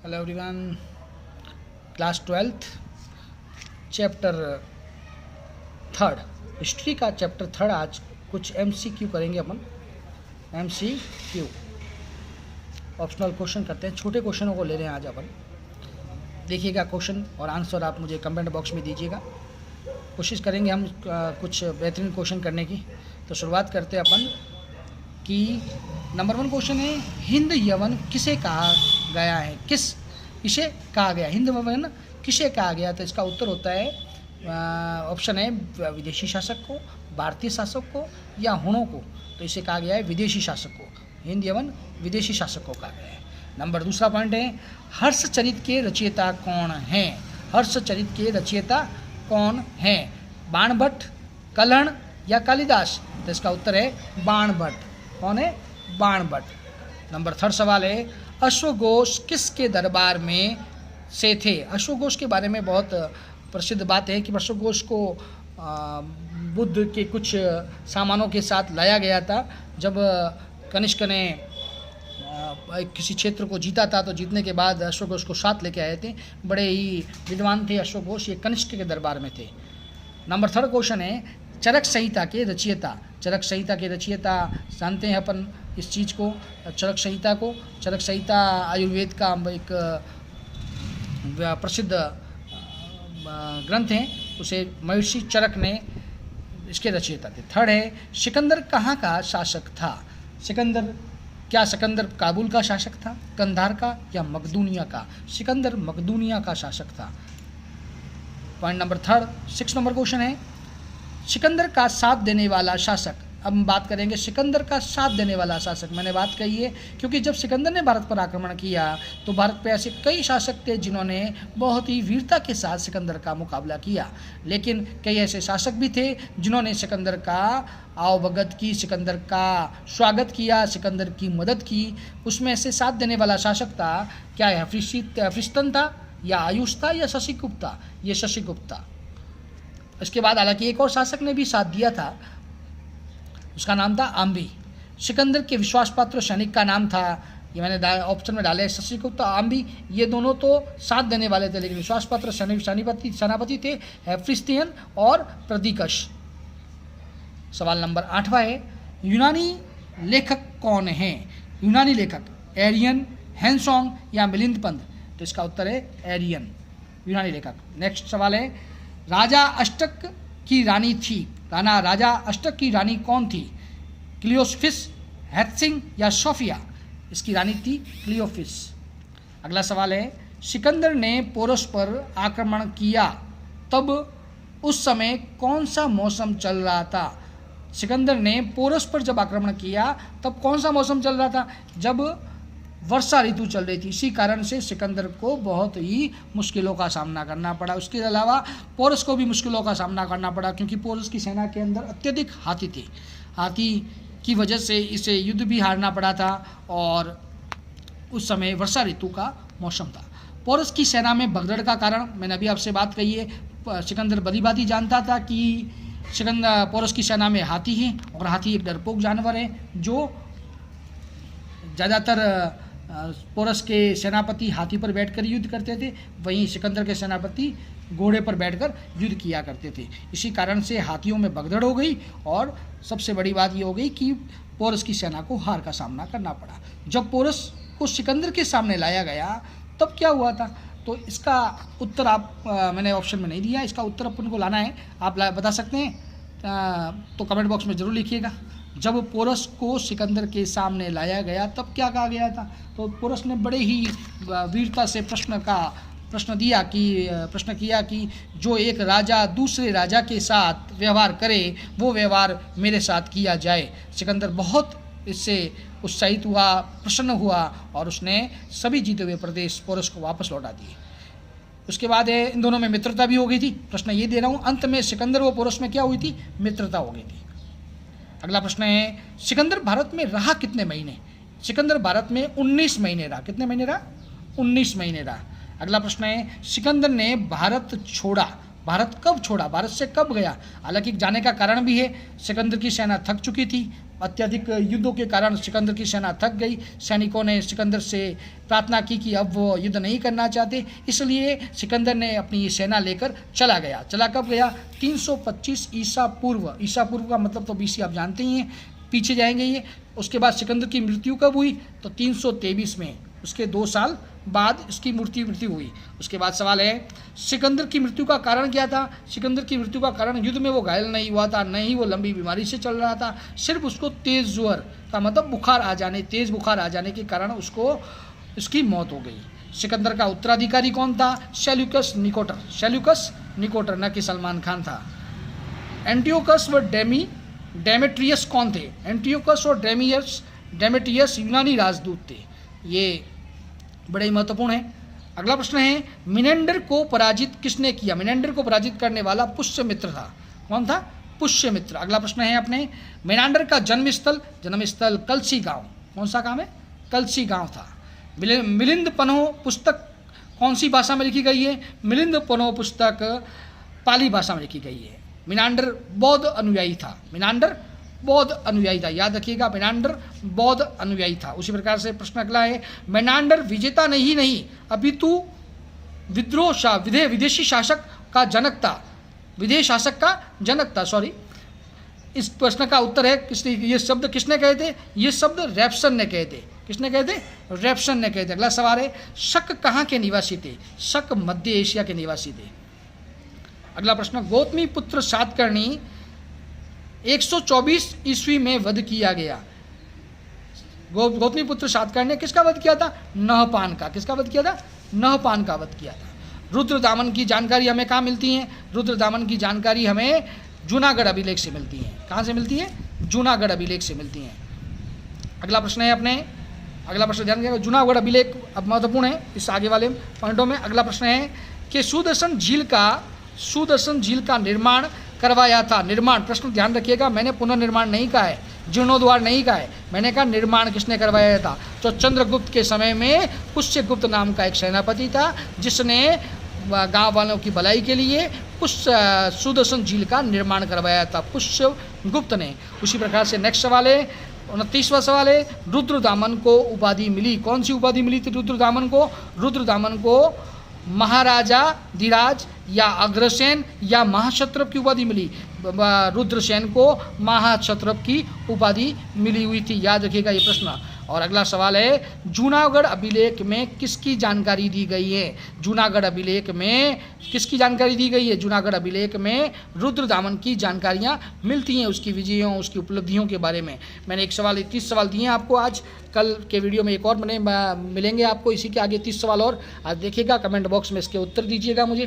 Hello everyone, class 12th chapter 3 history का chapter 3। आज कुछ MCQ करेंगे अपन। MCQ ऑप्शनल क्वेश्चन करते हैं, छोटे क्वेश्चनों को ले रहे हैं आज अपन। देखिएगा क्वेश्चन और आंसर आप मुझे कमेंट बॉक्स में दीजिएगा। कोशिश करेंगे हम कुछ बेहतरीन क्वेश्चन करने की। तो शुरुआत करते हैं अपन कि नंबर 1 क्वेश्चन है, हिंद यवन किसे कहा गया है? किसे कहा गया? हिंद यवन किसे कहा गया? तो इसका उत्तर होता है ऑप्शन है विदेशी शासक को, भारतीय शासक को या हुणों को। तो इसे कहा गया है विदेशी शासक को। हिंद यवन विदेशी शासक को कहा गया है। नंबर 2 पॉइंट है, हर्षचरित के रचयिता कौन हैं? हर्षचरित के रचयिता कौन हैं? बाणभट्ट, कलहण या कालिदास? तो इसका उत्तर है बाणभट्ट। कौन है? बाणभट्ट। नंबर 3 सवाल है, अश्वघोष किसके दरबार में से थे? अश्वघोष के बारे में बहुत प्रसिद्ध बात है कि अश्वघोष को बुद्ध के कुछ सामानों के साथ लाया गया था। जब कनिष्क ने किसी क्षेत्र को जीता था तो जीतने के बाद अश्वघोष को साथ लेके आए थे। बड़े ही विद्वान थे अश्वघोष, ये कनिष्क के दरबार में थे। नंबर 3 क्वेश्चन है, चरक संहिता के रचयिता। चरक संहिता के रचयिता जानते हैं अपन इस चीज़ को, चरक संहिता को। चरक संहिता आयुर्वेद का एक प्रसिद्ध ग्रंथ है, उसे महर्षि चरक ने इसके रचयिता थे। 3 है, सिकंदर कहाँ का शासक था? सिकंदर, क्या सिकंदर काबुल का शासक था, कंधार का या मकदूनिया का? सिकंदर मकदूनिया का शासक था। पॉइंट नंबर 6 नंबर क्वेश्चन है, सिकंदर का साथ देने वाला शासक। अब हम बात करेंगे सिकंदर का साथ देने वाला शासक। मैंने बात कही है क्योंकि जब सिकंदर ने भारत पर आक्रमण किया तो भारत पे ऐसे कई शासक थे जिन्होंने बहुत ही वीरता के साथ सिकंदर का मुकाबला किया, लेकिन कई ऐसे शासक भी थे जिन्होंने सिकंदर का आवभगत की, सिकंदर का स्वागत किया, सिकंदर की मदद की। उसमें से साथ देने वाला शासक था, क्या है, हफिस्तन था या आयुष था या शशिगुप्त था? ये शशिगुप्त था। इसके बाद हालांकि एक और शासक ने भी साथ दिया था, उसका नाम था आम्बी। सिकंदर के विश्वासपात्र सैनिक का नाम था, ये मैंने ऑप्शन में डाले, शशिगुप्त, आम्बी। ये दोनों तो साथ देने वाले थे, लेकिन विश्वासपात्र सेनापति थे हेफिस्टियन और प्रदीकश। सवाल नंबर 8 है, यूनानी लेखक कौन है? यूनानी लेखक एरियन, हेनसोंग या मिलिंद पंत? तो इसका उत्तर है एरियन, यूनानी लेखक। नेक्स्ट सवाल है, राजा अष्टक की रानी थी, राजा अष्टक की रानी कौन थी? क्लियोफिस, हैत्सिंग या सोफिया? इसकी रानी थी क्लियोफिस। अगला सवाल है, सिकंदर ने पोरस पर आक्रमण किया तब उस समय कौन सा मौसम चल रहा था? सिकंदर ने पोरस पर जब आक्रमण किया तब कौन सा मौसम चल रहा था? जब वर्षा ऋतु चल रही थी। इसी कारण से सिकंदर को बहुत ही मुश्किलों का सामना करना पड़ा। उसके अलावा पोरस को भी मुश्किलों का सामना करना पड़ा क्योंकि पोरस की सेना के अंदर अत्यधिक हाथी थे। हाथी की वजह से इसे युद्ध भी हारना पड़ा था और उस समय वर्षा ऋतु का मौसम था। पोरस की सेना में भगदड़ का कारण मैंने अभी आपसे बात कही है। सिकंदर भलीभांति जानता था कि पोरस की सेना में हाथी हैं और हाथी एक डरपोक जानवर है जो ज़्यादातर पोरस के सेनापति हाथी पर बैठकर युद्ध करते थे, वहीं सिकंदर के सेनापति घोड़े पर बैठकर युद्ध किया करते थे। इसी कारण से हाथियों में भगदड़ हो गई और सबसे बड़ी बात ये हो गई कि पोरस की सेना को हार का सामना करना पड़ा। जब पोरस को सिकंदर के सामने लाया गया तब क्या हुआ था? तो इसका उत्तर मैंने ऑप्शन में नहीं दिया, इसका उत्तर अपन को लाना है। आप बता सकते हैं तो कमेंट बॉक्स में ज़रूर लिखिएगा। जब पोरस को सिकंदर के सामने लाया गया तब क्या कहा गया था? तो पोरस ने बड़े ही वीरता से प्रश्न किया कि जो एक राजा दूसरे राजा के साथ व्यवहार करे वो व्यवहार मेरे साथ किया जाए। सिकंदर बहुत इससे उत्साहित हुआ, प्रसन्न हुआ और उसने सभी जीते हुए प्रदेश पोरस को वापस लौटा दिए। उसके बाद इन दोनों में मित्रता भी हो गई थी। प्रश्न ये दे रहा हूँ, अंत में सिकंदर व पोरस में क्या हुई थी? मित्रता हो गई थी। अगला प्रश्न है, सिकंदर भारत में रहा कितने महीने? सिकंदर भारत में 19 महीने रहा। कितने महीने रहा? 19 महीने रहा। अगला प्रश्न है, सिकंदर ने भारत छोड़ा, भारत कब छोड़ा, भारत से कब गया? हालांकि जाने का कारण भी है, सिकंदर की सेना थक चुकी थी, अत्यधिक युद्धों के कारण सिकंदर की सेना थक गई। सैनिकों ने सिकंदर से प्रार्थना की कि अब वो युद्ध नहीं करना चाहते, इसलिए सिकंदर ने अपनी ये सेना लेकर चला गया। चला कब गया? 325 ईसा पूर्व। ईसा पूर्व का मतलब तो बीसी आप जानते ही हैं, पीछे जाएंगे ये। उसके बाद सिकंदर की मृत्यु कब हुई? तो 323 में, उसके 2 साल बाद इसकी मृत्यु हुई। उसके बाद सवाल है, सिकंदर की मृत्यु का कारण क्या था? सिकंदर की मृत्यु का कारण युद्ध में वो घायल नहीं हुआ था, न ही वो लंबी बीमारी से चल रहा था, सिर्फ उसको तेज ज्वर का मतलब बुखार आ जाने, तेज बुखार आ जाने के कारण उसको इसकी मौत हो गई। सिकंदर का उत्तराधिकारी कौन था? Seleucus Nicator. सेल्यूकस निकोटर, न कि सलमान खान था। एंटियोकस व डेमेट्रियस कौन थे? एंटियोकस और डेमेट्रियस यूनानी राजदूत थे। ये बड़े ही महत्वपूर्ण है। अगला प्रश्न है, मिनेंडर को पराजित किसने किया? मिनेंडर को पराजित करने वाला पुष्यमित्र था। कौन था? पुष्यमित्र। अगला प्रश्न है अपने, मिनेंडर का जन्मस्थल कलसी गांव। कौन सा गांव है? कलसी गांव था। मिलिंद पन्हो पुस्तक कौन सी भाषा में लिखी गई है? मिलिंद पन्हो पुस्तक पाली भाषा में लिखी गई है। मिनांडर बौद्ध अनुयायी था। मिनांडर बौद्ध अनुयायी था, याद रखिएगा, मिनांडर बौद्ध अनुयायी था। उसी प्रकार से प्रश्न अगला है, मिनांडर विजेता नहीं अपितु विदेशी शासक का जनक था। विदेश शासक का जनक था, सॉरी। इस प्रश्न का उत्तर है, ये शब्द किसने कहे थे? ये शब्द रेप्सन ने कहे थे। किसने कहे थे? रेप्सन ने कहे थे। अगला सवाल है, शक कहाँ के निवासी थे? शक मध्य एशिया के निवासी थे। अगला प्रश्न, गौतमी पुत्र सातकर्णी 124 ईस्वी में वध किया गया। गौतमी पुत्र सातकर्णी ने किसका वध किया था? नहपान का। किसका वध किया था? नहपान का वध किया था। रुद्रदामन की जानकारी हमें कहाँ मिलती है? रुद्रदामन की जानकारी हमें जूनागढ़ अभिलेख से मिलती है। कहाँ से मिलती है? जूनागढ़ अभिलेख से मिलती है। अगला प्रश्न है अपने, अगला प्रश्न ध्यान रखिएगा, जूनागढ़ अभिलेख अब महत्वपूर्ण है इस आगे वाले पॉइंटों में। अगला प्रश्न है कि सुदर्शन झील का निर्माण करवाया था। निर्माण, प्रश्न ध्यान रखिएगा, मैंने पुनर्निर्माण नहीं कहा है, जीर्णोद्वार नहीं कहा है, मैंने कहा निर्माण किसने करवाया था? तो चंद्रगुप्त के समय में पुष्यगुप्त नाम का एक सेनापति था, जिसने गांव वालों की भलाई के लिए सुदर्शन झील का निर्माण करवाया था, पुष्यगुप्त ने। उसी प्रकार से नेक्स्ट सवाल है, 29वां सवाल है, रुद्रदामन को उपाधि मिली। कौन सी उपाधि मिली थी रुद्रदामन को? रुद्रदामन को महाराजा धीराज या अग्रसेन या महाक्षत्रप की उपाधि मिली। रुद्रसेन को महाक्षत्रप की उपाधि मिली हुई थी, याद रखिएगा ये प्रश्न। और अगला सवाल है, जूनागढ़ अभिलेख में किसकी जानकारी दी गई है? जूनागढ़ अभिलेख में किसकी जानकारी दी गई है? जूनागढ़ अभिलेख में रुद्रदामन की जानकारियाँ मिलती हैं, उसकी विजयों, उसकी उपलब्धियों के बारे में। मैंने एक सवाल 30 सवाल दिए हैं आपको आज, कल के वीडियो में एक और मिलेंगे आपको इसी के आगे 30 सवाल और। आज देखिएगा, कमेंट बॉक्स में इसके उत्तर दीजिएगा मुझे।